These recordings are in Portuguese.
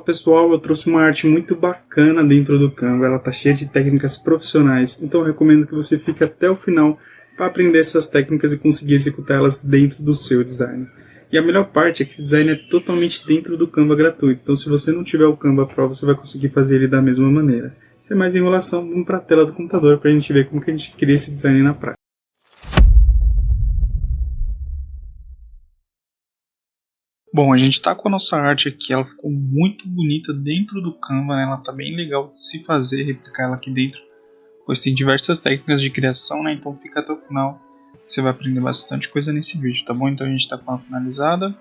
pessoal, eu trouxe uma arte muito bacana dentro do Canva, ela está cheia de técnicas profissionais, então eu recomendo que você fique até o final para aprender essas técnicas e conseguir executá-las dentro do seu design. E a melhor parte é que esse design é totalmente dentro do Canva gratuito, então se você não tiver o Canva Pro, você vai conseguir fazer ele da mesma maneira. Sem mais enrolação, vamos para a tela do computador para a gente ver como que a gente cria esse design na prática. Bom, a gente está com a nossa arte aqui, ela ficou muito bonita dentro do Canva, né? Ela está bem legal de se fazer, replicar ela aqui dentro, pois tem diversas técnicas de criação, né? Então fica até o final, você vai aprender bastante coisa nesse vídeo, tá bom? Então a gente está com ela finalizada,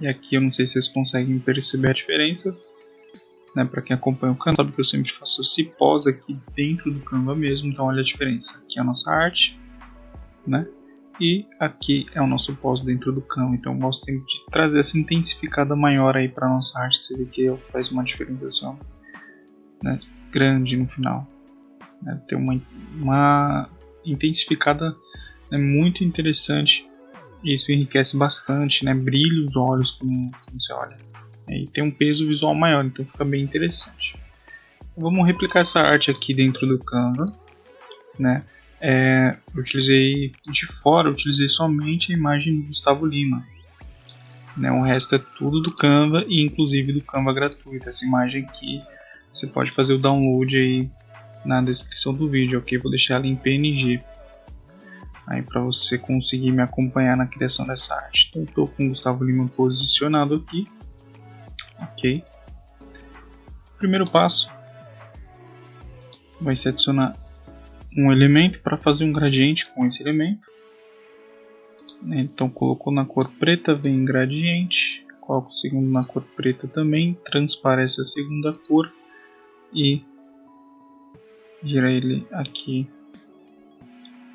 e aqui eu não sei se vocês conseguem perceber a diferença, né? Para quem acompanha o Canva, sabe que eu sempre faço esse pós aqui dentro do Canva mesmo, então olha a diferença. Aqui é a nossa arte, né? E aqui é o nosso pós dentro do Canva, então eu gosto sempre de trazer essa intensificada maior aí para nossa arte, você vê que faz uma diferenciação, né, grande no final, né, tem uma intensificada, né, muito interessante, e isso enriquece bastante, né, brilha os olhos como você olha, e tem um peso visual maior, então fica bem interessante. Vamos replicar essa arte aqui dentro do Canva, né? Eu utilizei de fora, eu utilizei somente a imagem do Gustavo Lima, né? O resto é tudo do Canva e inclusive do Canva gratuito. Essa imagem aqui você pode fazer o download aí na descrição do vídeo, ok? Vou deixar ela em PNG aí para você conseguir me acompanhar na criação dessa arte. Então, estou com o Gustavo Lima posicionado aqui, ok? Primeiro passo vai ser adicionar um elemento para fazer um gradiente com esse elemento. Então colocou na cor preta, vem em gradiente, coloca o segundo na cor preta também, transparece a segunda cor e gira ele aqui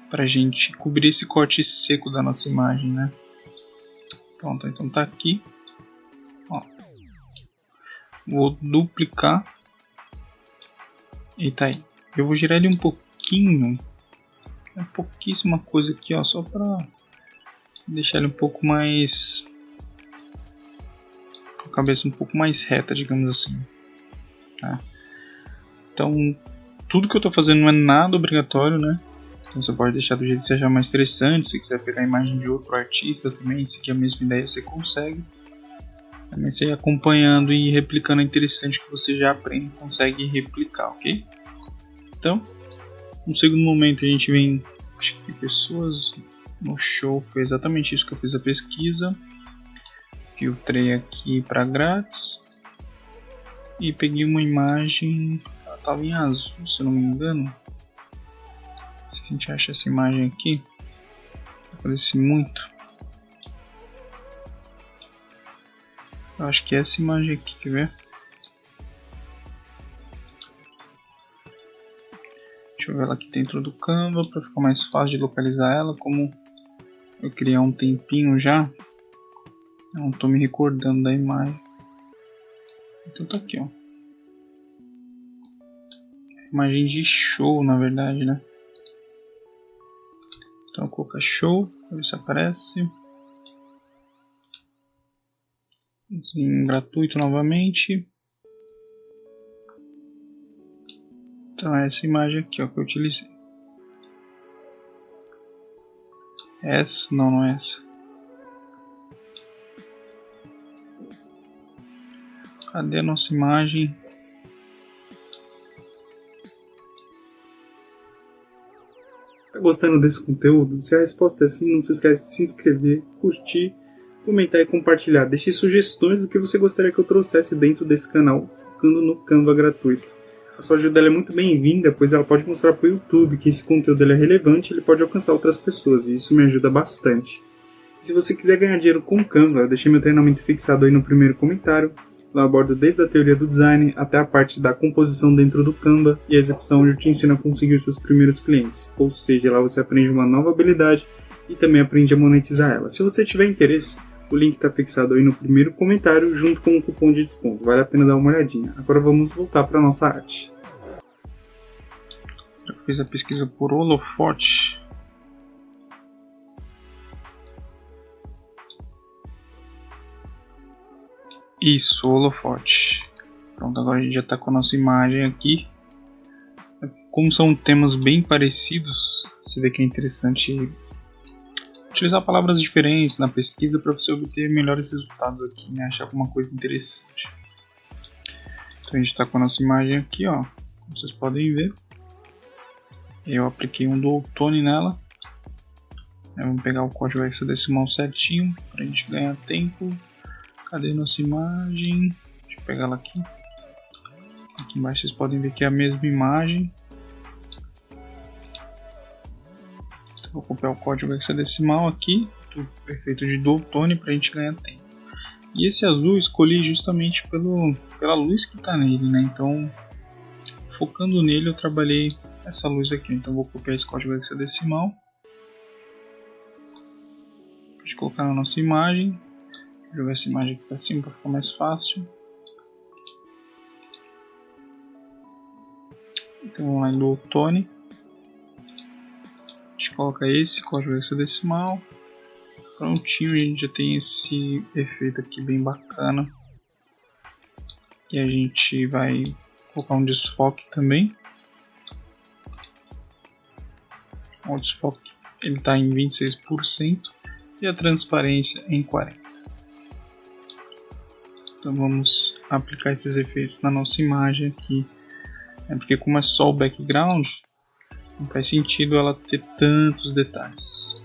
para a gente cobrir esse corte seco da nossa imagem, né? Pronto, então tá aqui. Ó. Vou duplicar e tá aí. Eu vou girar ele um pouquinho, pouquíssima coisa aqui, ó, só para deixar ele um pouco mais, com a cabeça um pouco mais reta, digamos assim, tá? Então tudo que eu estou fazendo não é nada obrigatório, né? Então você pode deixar do jeito que você achar mais interessante. Se quiser pegar a imagem de outro artista também, se quer a mesma ideia, você consegue. Também você ir acompanhando e replicando é interessante, que você já aprende e consegue replicar, ok? Então, no segundo momento a gente vem, acho que pessoas no show, foi exatamente isso que eu fiz a pesquisa. Filtrei aqui para grátis e peguei uma imagem, ela estava em azul, se eu não me engano. Se a gente acha essa imagem aqui, aparece muito. Eu acho que é essa imagem aqui, quer ver? Deixa eu ver ela aqui dentro do Canva para ficar mais fácil de localizar ela. Como eu criei há um tempinho já, eu não estou me recordando da imagem. Então tá aqui, ó. Imagem de show, na verdade, né? Então eu vou colocar show, para ver se aparece. Em gratuito novamente. Então é essa imagem aqui, ó, que eu utilizei. Essa? Não, não é essa. Cadê a nossa imagem? Tá gostando desse conteúdo? Se a resposta é sim, não se esquece de se inscrever, curtir, comentar e compartilhar. Deixe sugestões do que você gostaria que eu trouxesse dentro desse canal, focando no Canva gratuito. A sua ajuda é muito bem-vinda, pois ela pode mostrar para o YouTube que esse conteúdo é relevante e ele pode alcançar outras pessoas, e isso me ajuda bastante. E se você quiser ganhar dinheiro com Canva, eu deixei meu treinamento fixado aí no primeiro comentário. Lá eu abordo desde a teoria do design até a parte da composição dentro do Canva e a execução, onde eu te ensino a conseguir seus primeiros clientes. Ou seja, lá você aprende uma nova habilidade e também aprende a monetizar ela. Se você tiver interesse, o link está fixado aí no primeiro comentário junto com um cupom de desconto. Vale a pena dar uma olhadinha. Agora vamos voltar para a nossa arte. Eu fiz a pesquisa por holofote. Isso, holofote. Pronto, agora a gente já está com a nossa imagem aqui. Como são temas bem parecidos, você vê que é interessante utilizar palavras diferentes na pesquisa para você obter melhores resultados aqui, né? Achar alguma coisa interessante. Então a gente está com a nossa imagem aqui, ó, como vocês podem ver. Eu apliquei um dual tone nela. Vamos pegar o código hexadecimal certinho para a gente ganhar tempo. Cadê nossa imagem? Deixa eu pegar ela aqui. Aqui embaixo vocês podem ver que é a mesma imagem. Então, vou copiar o código hexadecimal aqui, do efeito de dual tone, para a gente ganhar tempo. E esse azul eu escolhi justamente pela luz que está nele, né? Então, focando nele, eu trabalhei essa luz aqui. Então, vou copiar esse código hexadecimal. Pode colocar na nossa imagem. Vou jogar essa imagem aqui para cima para ficar mais fácil. Então, vamos lá em dual tone. A gente coloca esse código hexadecimal. Prontinho, a gente já tem esse efeito aqui bem bacana. E a gente vai colocar um desfoque também. O desfoque ele está em 26% e a transparência em 40%. Então vamos aplicar esses efeitos na nossa imagem aqui. Porque como é só o background, não faz sentido ela ter tantos detalhes.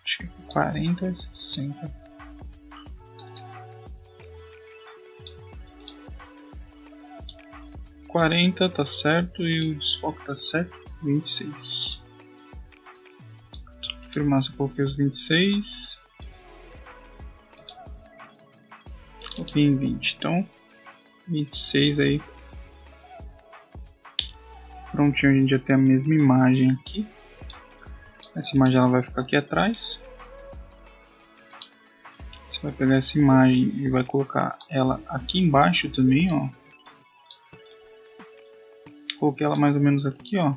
Acho que 40 e 60. (40) tá certo e o desfoque tá certo. 26. Só confirmar se eu coloquei os 26. Coloquei em 20. Então 26 aí. Prontinho, a gente já tem a mesma imagem aqui. Essa imagem ela vai ficar aqui atrás. Você vai pegar essa imagem e vai colocar ela aqui embaixo também, ó. Coloquei ela mais ou menos aqui, ó.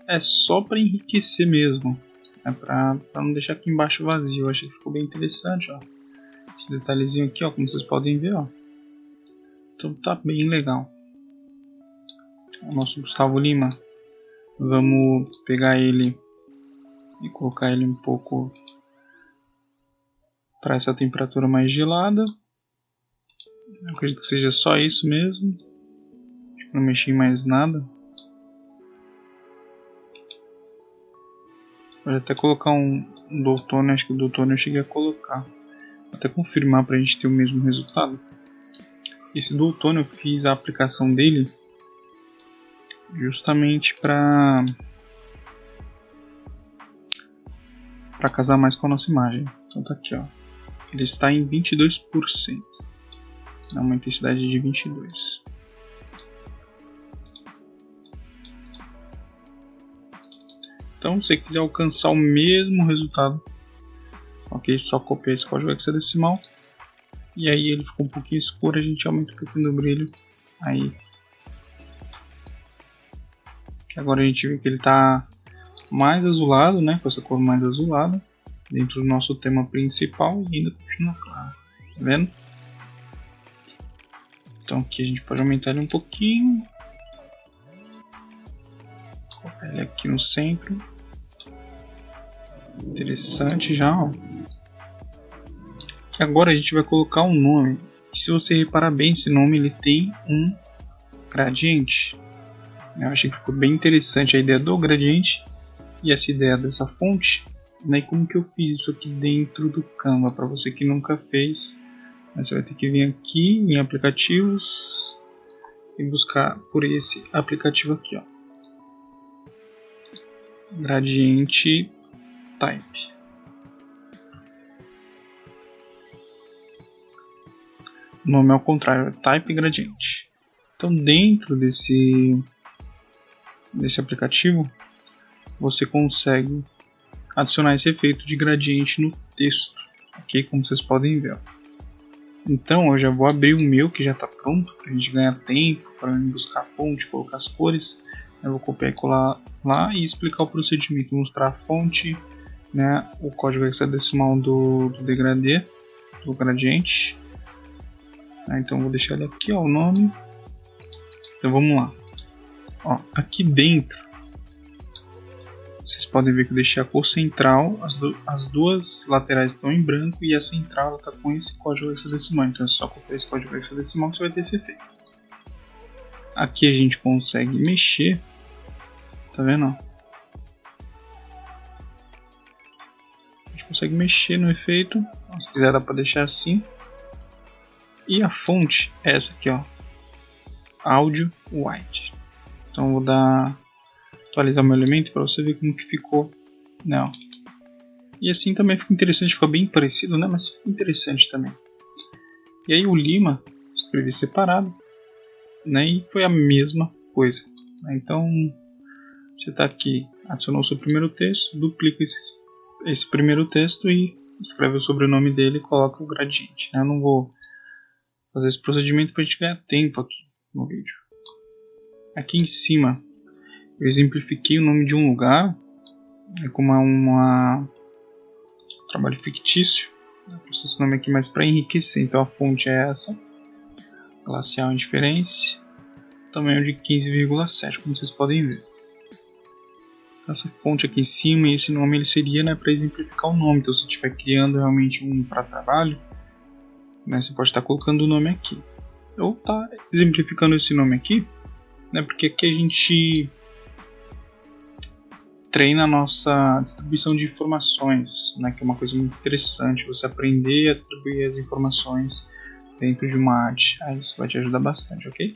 É só para enriquecer mesmo. É para não deixar aqui embaixo vazio. Eu achei que ficou bem interessante, ó. Esse detalhezinho aqui, ó, como vocês podem ver, ó. Então tá bem legal. O nosso Gustavo Lima. Vamos pegar ele e colocar ele um pouco para essa temperatura mais gelada. Eu acredito que seja só isso mesmo. Acho que não mexi em mais nada. Pode até colocar um dual tone, acho que o dual tone eu cheguei a colocar. Vou até confirmar para a gente ter o mesmo resultado. Esse dual tone eu fiz a aplicação dele justamente para casar mais com a nossa imagem. Então tá aqui, ó. Ele está em 22%. Dá uma intensidade de 22%. Então, se você quiser alcançar o mesmo resultado, ok, só copiar esse código hexadecimal. E aí ele ficou um pouquinho escuro, a gente aumenta um pouquinho do brilho. Aí, agora a gente vê que ele está mais azulado, né, com essa cor mais azulada, dentro do nosso tema principal e ainda continua claro, tá vendo? Então aqui a gente pode aumentar ele um pouquinho, colocar ele aqui no centro, interessante já, ó. E agora a gente vai colocar um nome, e se você reparar bem, esse nome ele tem um gradiente. Eu achei que ficou bem interessante a ideia do gradiente e essa ideia dessa fonte, né? E como que eu fiz isso aqui dentro do Canva, para você que nunca fez, você vai ter que vir aqui em aplicativos e buscar por esse aplicativo aqui, ó, Gradiente Type. O nome é ao contrário, é Type Gradiente. Então dentro desse aplicativo você consegue adicionar esse efeito de gradiente no texto, ok? Como vocês podem ver. Então eu já vou abrir o meu que já está pronto para a gente ganhar tempo para buscar a fonte, colocar as cores. Eu vou copiar e colar lá e explicar o procedimento, mostrar a fonte, né, o código hexadecimal do degradê, do gradiente. Então eu vou deixar ele aqui, ó, o nome. Então vamos lá. Ó, aqui dentro, vocês podem ver que eu deixei a cor central, as duas laterais estão em branco e a central está com esse código hexadecimal. Então é só copiar esse código hexadecimal que você vai ter esse efeito. Aqui a gente consegue mexer, tá vendo? A gente consegue mexer no efeito, se quiser dá para deixar assim. E a fonte é essa aqui, ó, Audio White. Então eu vou atualizar meu elemento para você ver como que ficou, né? Ó. E assim também fica interessante, fica bem parecido, né? Mas fica interessante também. E aí o Lima escrevi separado, né? E foi a mesma coisa. Então você está aqui, adicionou o seu primeiro texto, duplica esse primeiro texto e escreve o sobrenome dele e coloca o gradiente, né? Eu não vou fazer esse procedimento para a gente ganhar tempo aqui no vídeo. Aqui em cima eu exemplifiquei o nome de um lugar, como é um trabalho fictício. Eu pus esse nome aqui mais para enriquecer. Então a fonte é essa, Glacial Inference, tamanho de 15,7, como vocês podem ver. Então, essa fonte aqui em cima e esse nome ele seria, né, para exemplificar o nome. Então se você estiver criando realmente um para trabalho, né, você pode estar colocando o nome aqui. Ou tá exemplificando esse nome aqui, né, porque aqui a gente treina a nossa distribuição de informações, né, que é uma coisa muito interessante, você aprender a distribuir as informações dentro de uma arte. Aí isso vai te ajudar bastante, ok?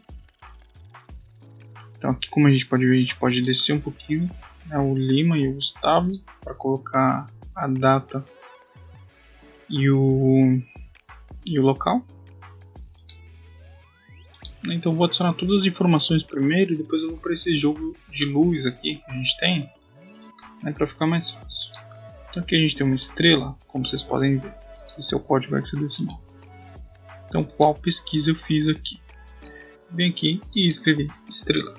Então aqui, como a gente pode ver, a gente pode descer um pouquinho, né, o Lima e o Gustavo, para colocar a data e o local. Então eu vou adicionar todas as informações primeiro e depois eu vou para esse jogo de luz aqui que a gente tem, né, para ficar mais fácil. Então aqui a gente tem uma estrela, como vocês podem ver. Esse é o código hexadecimal. Então qual pesquisa eu fiz aqui? Vim aqui e escrevi estrela.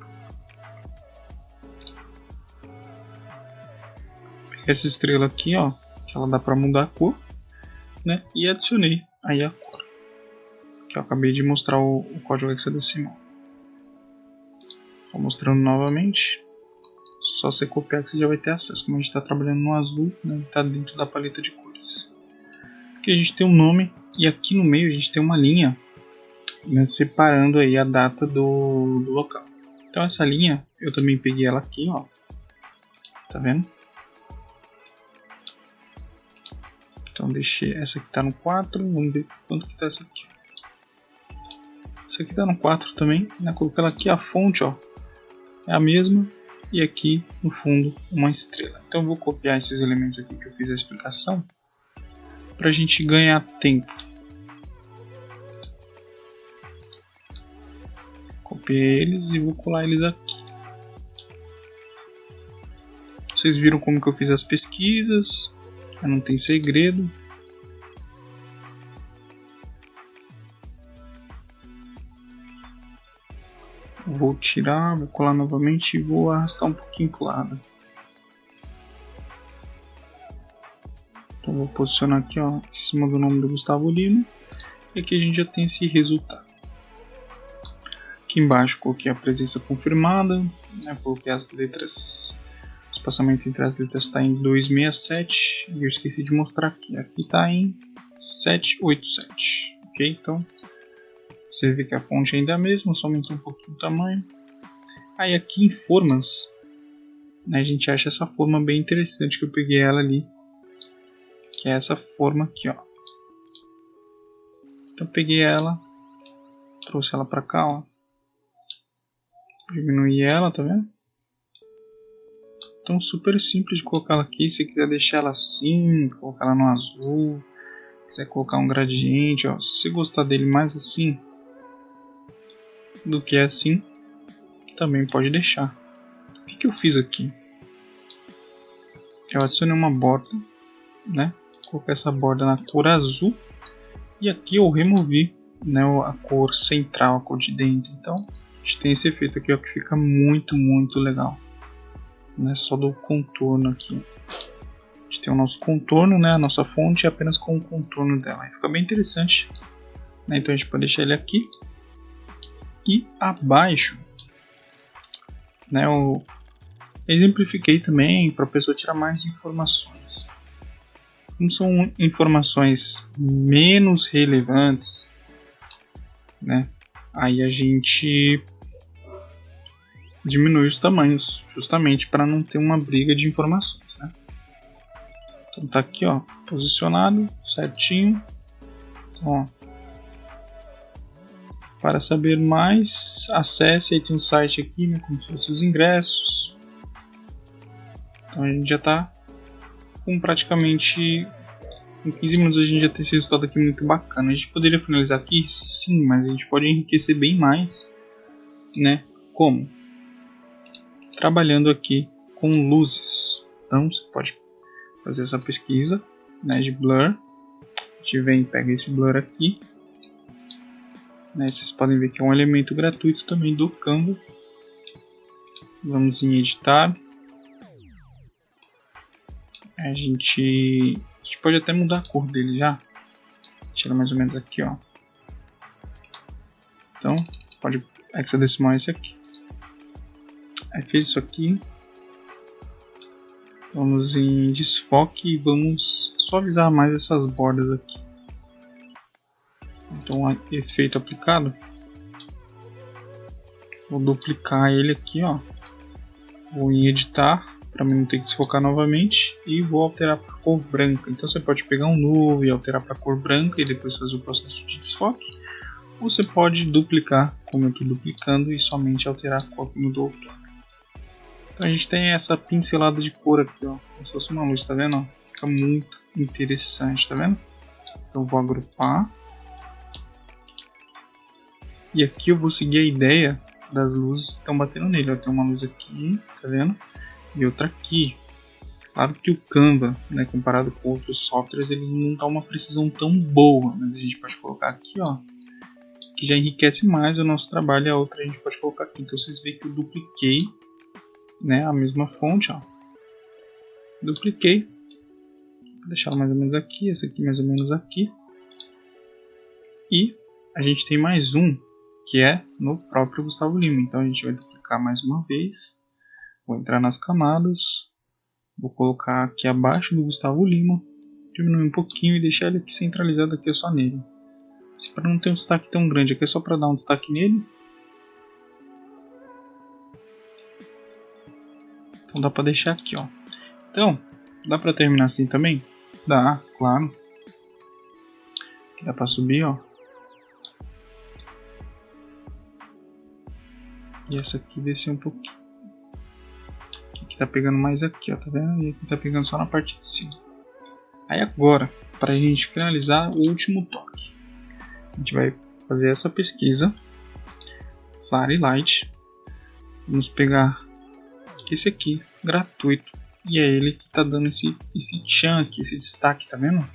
Essa estrela aqui, ó, ela dá para mudar a cor, né? E adicionei aí a cor. Que eu acabei de mostrar o código hexadecimal. Estou mostrando novamente. Só você copiar que você já vai ter acesso. Como a gente está trabalhando no azul, né, ele está dentro da paleta de cores. Aqui a gente tem um nome e aqui no meio a gente tem uma linha, né, separando aí a data do local. Então essa linha eu também peguei ela aqui, ó. Tá vendo? Então deixei essa aqui tá no 4, vamos ver quanto que tá essa aqui. Essa aqui tá no 4 também, né? Coloquei ela aqui, a fonte, ó, é a mesma. E aqui no fundo uma estrela. Então eu vou copiar esses elementos aqui que eu fiz a explicação para a gente ganhar tempo. Copiei eles e vou colar eles aqui. Vocês viram como que eu fiz as pesquisas, não tem segredo. Vou tirar, vou colar novamente e vou arrastar um pouquinho para o lado. Então vou posicionar aqui, ó, em cima do nome do Gustavo Lima. E aqui a gente já tem esse resultado. Aqui embaixo coloquei a presença confirmada, né, coloquei as letras, o espaçamento entre as letras está em 267 e eu esqueci de mostrar aqui. Aqui está em 787, ok? Então você vê que a fonte ainda é a mesma, só aumentou um pouquinho o tamanho. Aí aqui em formas, né, a gente acha essa forma bem interessante que eu peguei ela ali, que é essa forma aqui, ó. Então peguei ela, trouxe ela para cá, ó. Diminuí ela, tá vendo? Então super simples de colocar ela aqui. Se você quiser deixar ela assim, colocar ela no azul, quiser colocar um gradiente, ó. Se você gostar dele mais assim do que assim, também pode deixar. O que eu fiz aqui? Eu adicionei uma borda, né? Coloquei essa borda na cor azul e aqui eu removi, né, a cor central, a cor de dentro. Então a gente tem esse efeito aqui, ó, que fica muito legal, né? Só do contorno aqui. A gente tem o nosso contorno, né? A nossa fonte é apenas com o contorno dela. Aí fica bem interessante né? Então a gente pode deixar ele aqui. E abaixo, né, eu exemplifiquei também para a pessoa tirar mais informações. Como são informações menos relevantes, né, aí a gente diminui os tamanhos, justamente para não ter uma briga de informações, né? Então tá aqui, ó, posicionado certinho. Então, ó, para saber mais, acesse, aí tem um site aqui, né, como se fosse os ingressos. Então a gente já está com praticamente, em 15 minutos a gente já tem esse resultado aqui muito bacana. A gente poderia finalizar aqui? Sim, mas a gente pode enriquecer bem mais, né? Como? Trabalhando aqui com luzes. Então você pode fazer essa pesquisa, né, de blur. A gente vem e pega esse blur aqui. Né, vocês podem ver que é um elemento gratuito também do Canva. Vamos em editar. A gente pode até mudar a cor dele já. Tira mais ou menos aqui, ó. Então, pode hexadecimal esse aqui. Aí fez isso aqui. Vamos em desfoque e vamos suavizar mais essas bordas aqui. Então, efeito aplicado. Vou duplicar ele aqui, ó. Vou em editar, para mim não ter que desfocar novamente. E vou alterar para cor branca. Então você pode pegar um novo e alterar para cor branca e depois fazer o processo de desfoque. Ou você pode duplicar, como eu estou duplicando, e somente alterar a cor que mudou. Então a gente tem essa pincelada de cor aqui, ó. Como se fosse uma luz, tá vendo? Fica muito interessante, tá vendo? Então eu vou agrupar. E aqui eu vou seguir a ideia das luzes que estão batendo nele. Ó, tem uma luz aqui, tá vendo? E outra aqui. Claro que o Canva, né, comparado com outros softwares, ele não dá uma precisão tão boa. Mas a gente pode colocar aqui, ó, que já enriquece mais o nosso trabalho. E a outra a gente pode colocar aqui. Então vocês veem que eu dupliquei, né, a mesma fonte, ó. Dupliquei. Vou deixar ela mais ou menos aqui, essa aqui mais ou menos aqui. E a gente tem mais um, que é no próprio Gustavo Lima. Então a gente vai duplicar mais uma vez. Vou entrar nas camadas. Vou colocar aqui abaixo do Gustavo Lima. Diminuir um pouquinho e deixar ele aqui centralizado aqui só nele. Para não ter um destaque tão grande. Aqui é só para dar um destaque nele. Então dá para deixar aqui, ó. Então, dá para terminar assim também? Dá, claro. Aqui dá para subir, ó. E essa aqui descer um pouquinho. Aqui tá pegando mais aqui, ó, tá vendo? E aqui tá pegando só na parte de cima. Aí agora, para a gente finalizar o último toque, a gente vai fazer essa pesquisa, Flare Light. Vamos pegar esse aqui, gratuito, e é ele que tá dando esse tchan aqui, esse destaque, tá vendo?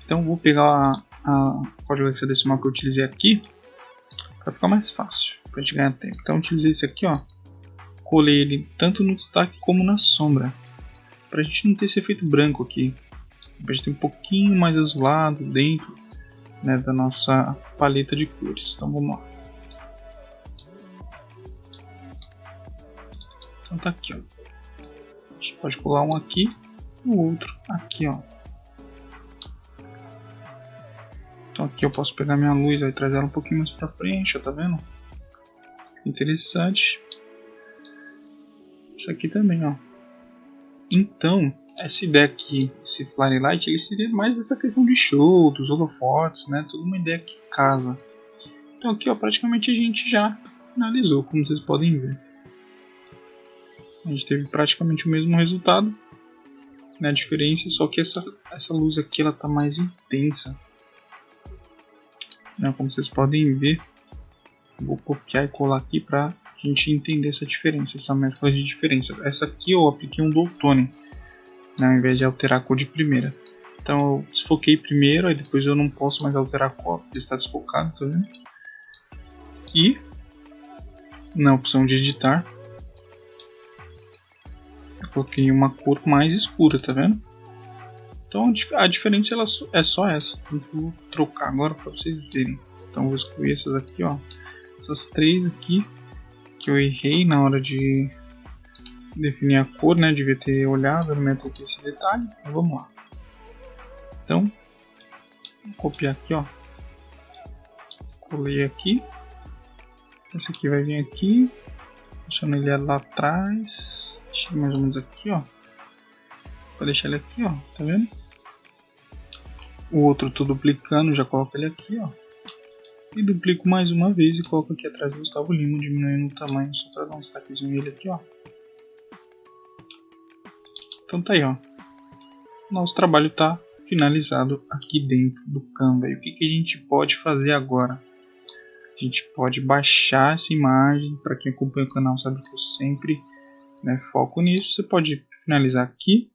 Então vou pegar a código hexadecimal que eu utilizei aqui, para ficar mais fácil, para a gente ganhar tempo. Então eu utilizei esse aqui, ó, colei ele tanto no destaque como na sombra, para a gente não ter esse efeito branco aqui, para a gente ter um pouquinho mais azulado dentro, né, da nossa paleta de cores. Então vamos lá. Então tá aqui, ó. A gente pode colar um aqui e o outro aqui, ó. Então aqui eu posso pegar minha luz e trazer ela um pouquinho mais pra frente, ó, tá vendo? Interessante. Isso aqui também, ó. Então, essa ideia aqui, esse Flare Light, ele seria mais dessa questão de show, dos holofotes, né? Toda uma ideia que casa. Então aqui, ó, praticamente a gente já finalizou, como vocês podem ver. A gente teve praticamente o mesmo resultado, né? A diferença, só que essa luz aqui, ela tá mais intensa. Né? Como vocês podem ver, vou copiar e colar aqui pra gente entender essa diferença, essa mescla de diferença. Essa aqui eu apliquei um dual tone, né, ao invés de alterar a cor de primeira. Então eu desfoquei primeiro, aí depois eu não posso mais alterar a cor, porque está desfocado, tá vendo? E na opção de editar, eu coloquei uma cor mais escura, tá vendo? Então a diferença é só essa. Eu vou trocar agora para vocês verem. Então eu vou excluir essas aqui, ó. Essas 3 aqui que eu errei na hora de definir a cor, né? Devia ter olhado no método esse detalhe. Então vamos lá. Então, vou copiar aqui, ó. Colei aqui. Esse aqui vai vir aqui. Deixando ele lá atrás. Deixa ele mais ou menos aqui, ó. Vou deixar ele aqui, ó. Tá vendo? O outro tô duplicando, já coloco ele aqui, ó. E duplico mais uma vez e coloco aqui atrás do Gustavo Lima, diminuindo o tamanho, só para dar um destaquezinho nele aqui, ó. Então tá aí, ó. Nosso trabalho tá finalizado aqui dentro do Canva. E o que a gente pode fazer agora? A gente pode baixar essa imagem. Para quem acompanha o canal sabe que eu sempre, né, foco nisso. Você pode finalizar aqui,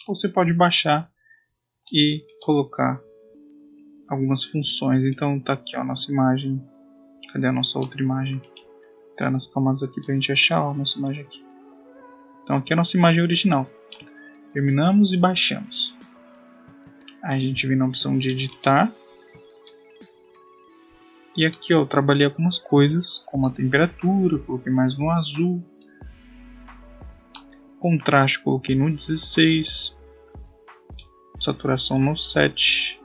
ou você pode baixar e colocar algumas funções. Então tá aqui, ó, a nossa imagem. Cadê a nossa outra imagem? Tá nas camadas aqui pra gente achar, ó, a nossa imagem aqui. Então aqui é a nossa imagem original. Terminamos e baixamos. Aí a gente vem na opção de editar. E aqui, ó, eu trabalhei algumas coisas, como a temperatura, coloquei mais no azul. Contraste coloquei no 16. Saturação no 7.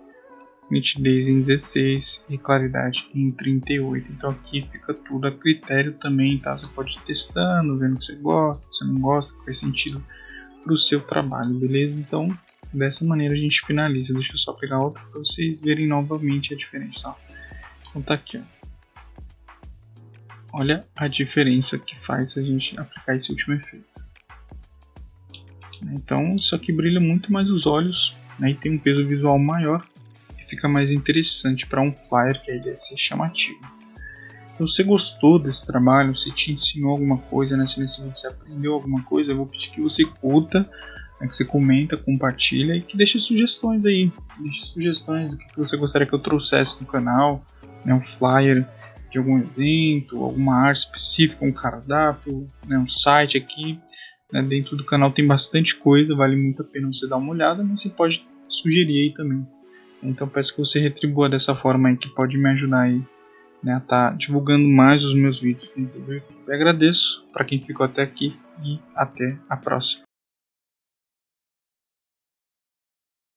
Nitidez em 16 e claridade em 38. Então aqui fica tudo a critério também, tá? Você pode ir testando, vendo que você gosta, que você não gosta, que faz sentido para o seu trabalho, beleza? Então dessa maneira a gente finaliza. Deixa eu só pegar outro para vocês verem novamente a diferença, ó. Então tá aqui, ó. Olha a diferença que faz a gente aplicar esse último efeito. Então isso aqui brilha muito mais os olhos, né? E tem um peso visual maior. Fica mais interessante para um flyer, que a ideia é ser chamativo. Então, se você gostou desse trabalho, se te ensinou alguma coisa, né? Se nesse vídeo você aprendeu alguma coisa, eu vou pedir que você curta, né? Que você comenta, compartilha e que deixe sugestões aí. Deixe sugestões do que você gostaria que eu trouxesse no canal, né? Um flyer de algum evento, alguma arte específica, um cardápio, né? Um site aqui, né? Dentro do canal tem bastante coisa, vale muito a pena você dar uma olhada, mas você pode sugerir aí também. Então peço que você retribua dessa forma aí, que pode me ajudar aí, né, a estar divulgando mais os meus vídeos. Entendeu? Eu agradeço para quem ficou até aqui e até a próxima.